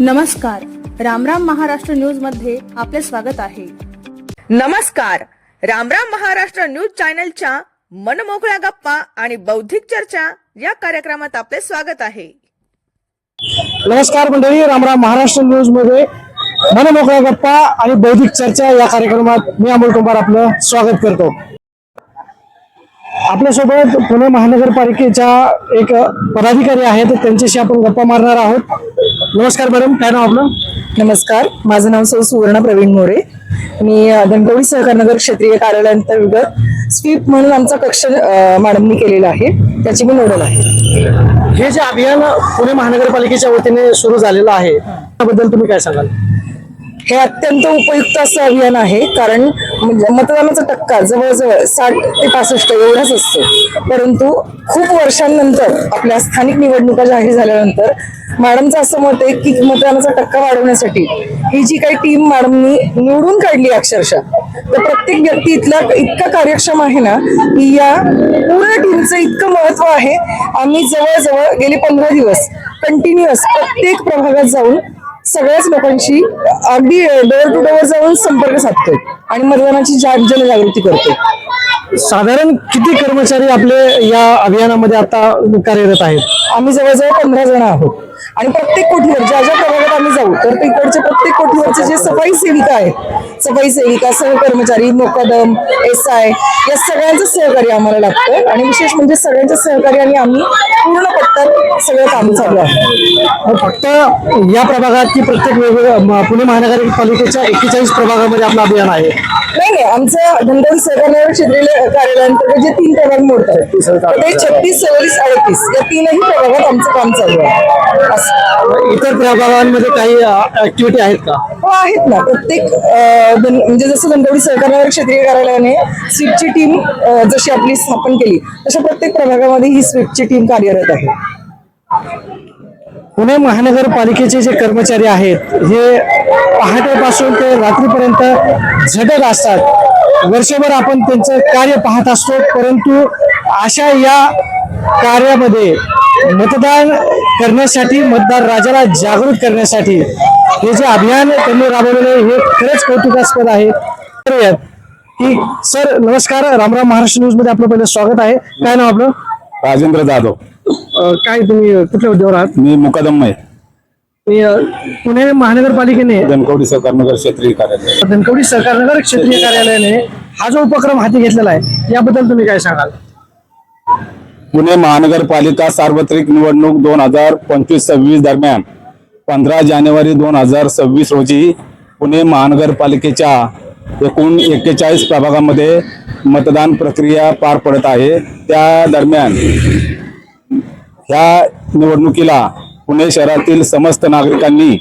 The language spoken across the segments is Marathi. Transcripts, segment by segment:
नमस्कार, रामराम महाराष्ट्र न्यूज मध्ये आपले स्वागत आहे। नमस्कार, रामराम महाराष्ट्र न्यूज चॅनलच्या मनमोकळ्या गप्पा आणि बौद्धिक चर्चा या कार्यक्रमात आपले स्वागत आहे। नमस्कार मंडळी, रामराम महाराष्ट्र न्यूज मध्ये मनमोकळ्या गप्पा आणि बौद्धिक चर्चा या कार्यक्रमात मी अमोल कुंभार आपलं स्वागत करतो। आपल्यासोबत पुणे महानगरपालिकेच्या एक पदाधिकारी आहेत, त्यांच्याशी आपण गप्पा मारणार आहोत। नमस्कार मॅडम, काय नाव आपलं? नमस्कार, माझं नाव सुवर्ण प्रवीण मोरे। मी धनकवडी सहकार नगर क्षेत्रीय कार्यालयाअंतर्गत स्वीप म्हणून आमचा कक्ष मॅडमनी केलेला आहे, त्याची मी नोडल आहे। हे जे अभियान पुणे महानगरपालिकेच्या वतीने सुरू झालेलं आहे त्याबद्दल तुम्ही काय सांगाल? हे अत्यंत उपयुक्त असं अभियान आहे, कारण मतदानाचा टक्का जवळजवळ 60 ते 65 एवढाच असतो। परंतु खूप वर्षांनंतर आपल्या स्थानिक निवडणुका जाहीर झाल्यानंतर मॅडमचं असं मत आहे की मतदानाचा टक्का वाढवण्यासाठी ही जी काही टीम मॅडमनी निवडून काढली अक्षरशः, तर प्रत्येक व्यक्ती इतका कार्यक्षम आहे ना की या पूर्ण टीमचं इतकं महत्व आहे। आम्ही जवळजवळ गेले 15 दिवस कंटिन्युअस प्रत्येक प्रभागात जाऊन सगळ्याच लोकांशी अगदी डोअर टू डोअर जाऊन संपर्क साधतोय आणि मतदानाची जनजागृती करतोय। साधारण किती कर्मचारी आपले या अभियानामध्ये आता कार्यरत आहेत? आम्ही जवळजवळ 15 जण आहोत आणि प्रत्येक कोठीवर ज्या ज्या प्रभागात आम्ही जाऊ तर तिकडचे प्रत्येक कोठीवरचे जे सफाई सेविका आहेत, सफाई सेविका, सहकर्मचारी, मोकदम, SI या सगळ्यांचं सहकार्य आम्हाला लागतं आणि विशेष म्हणजे सगळ्यांच्या सहकार्याने आम्ही पूर्ण पट्ट्यात सगळं काम चालू आहे। फक्त या प्रभागात की प्रत्येक वेगवेगळ्या पुणे महानगरपालिकेच्या 41 प्रभागामध्ये आपलं अभियान आहे? नाही, आमचं धनकवडी सहकार नगर क्षेत्रीय कार्यालयाअंतर्गत जे 3 प्रभाग मोडतात ते 36, 44, 38 या 3ही प्रभागात आमचं काम चालू आहे। इतर प्रभागांमध्ये काही ऍक्टिव्हिटी आहेत का? हो, आहेत ना। प्रत्येक म्हणजे जसं धनकवडी सहकार नगर क्षेत्रीय कार्यालयाने स्वीपची टीम जशी आपली स्थापन केली तशा प्रत्येक प्रभागामध्ये ही स्वीपची टीम कार्यरत आहे। पुणे महानगरपालिकेचे जे कर्मचारी आहेत हे पहाटेपासून ते रात्रीपर्यंत झटत असतात। वर्षभर आपण त्यांचं कार्य पाहत असतो, परंतु अशा या कार्यामध्ये मतदान करण्यासाठी, मतदार राजाला जागृत करण्यासाठी हे जे अभियान त्यांनी राबवलेले हे खरंच कौतुकास्पद आहे। की सर नमस्कार, रामराम महाराष्ट्र न्यूज मध्ये आपलं पहिलं स्वागत आहे। काय नाव आपलं? राजेंद्र जाधव। काय तुम्ही कुठल्या हुद्द्यावर आहात? मी मुकादम आहे। पुणे महानगरपालिकेने धनकवडी सहकार नगर क्षेत्रीय कार्यालय धनकवडी सहकार नगर क्षेत्रीय कार्यालयाने हा जो उपक्रम हाती घेतलेला आहे याबद्दल तुम्ही काय सांगाल? पुणे महानगरपालिका सार्वत्रिक निवडणूक 2025-26 दरम्यान 15 जानेवारी 2026 रोजी पुणे महानगरपालिकेच्या एकूण 41 प्रभागामध्ये मतदान प्रक्रिया पार पडत आहे। त्या दरम्यान ह्या निवडणुकीला पुणे शहरातील समस्त नागरिकांनी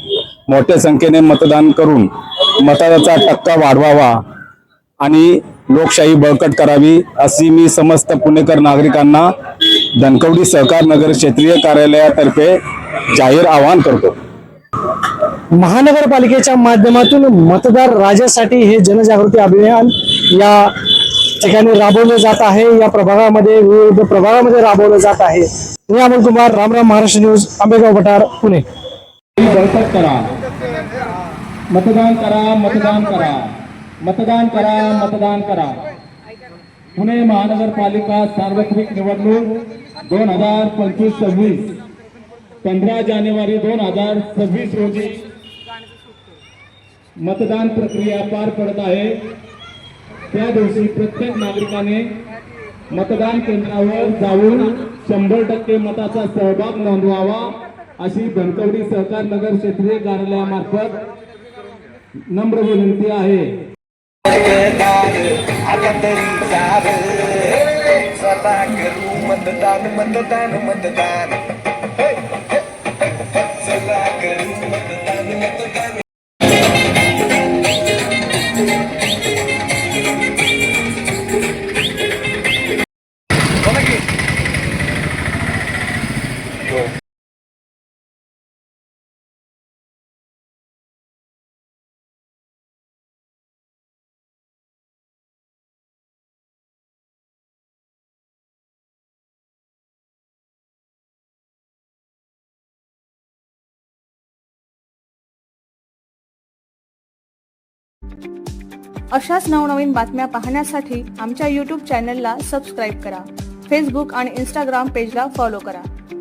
मोठ्या संख्येने मतदान करून मतदानाचा टक्का वाढवावा आणि लोकशाही बळकट करावी अशी मी समस्त पुणेकर नागरिकांना धनकवडी सहकार नगर क्षेत्रीय कार्यालयातर्फे जाहीर आवाहन करतो। महानगरपालिकेच्या माध्यमातून मतदार राजासाठी हे जनजागृती अभियान या ठिकाणी राबवलं जात आहे। या प्रभागामध्ये विविध प्रभागामध्ये राबवलं जात आहे। मी अमोल कुमार, रामराम महाराष्ट्र न्यूज, आंबेगाव भटार, पुणे। बळकट करा, मतदान करा, मतदान करा, मतदान करा, मतदान करा। पुणे महानगरपालिका सार्वत्रिक निवडणूक 2025-26 15 जानेवारी 2026 रोजी मतदान प्रक्रिया पार पडत आहे। त्या दिवशी प्रत्येक नागरिकाने मतदान केंद्रावर जाऊन 100% मताचा सहभाग नोंदवावा अशी धनकवडी सहकार नगर क्षेत्रीय कार्यालयामार्फत नम्र विनंती आहे। मतदान मतदान मतदान चला करू मतदान मतदान। अशाच नवनवीन बातम्या पाहण्यासाठी आमच्या यूट्यूब चॅनलला सबस्क्राईब करा. फेसबुक आणि इंस्टाग्राम पेजला फॉलो करा.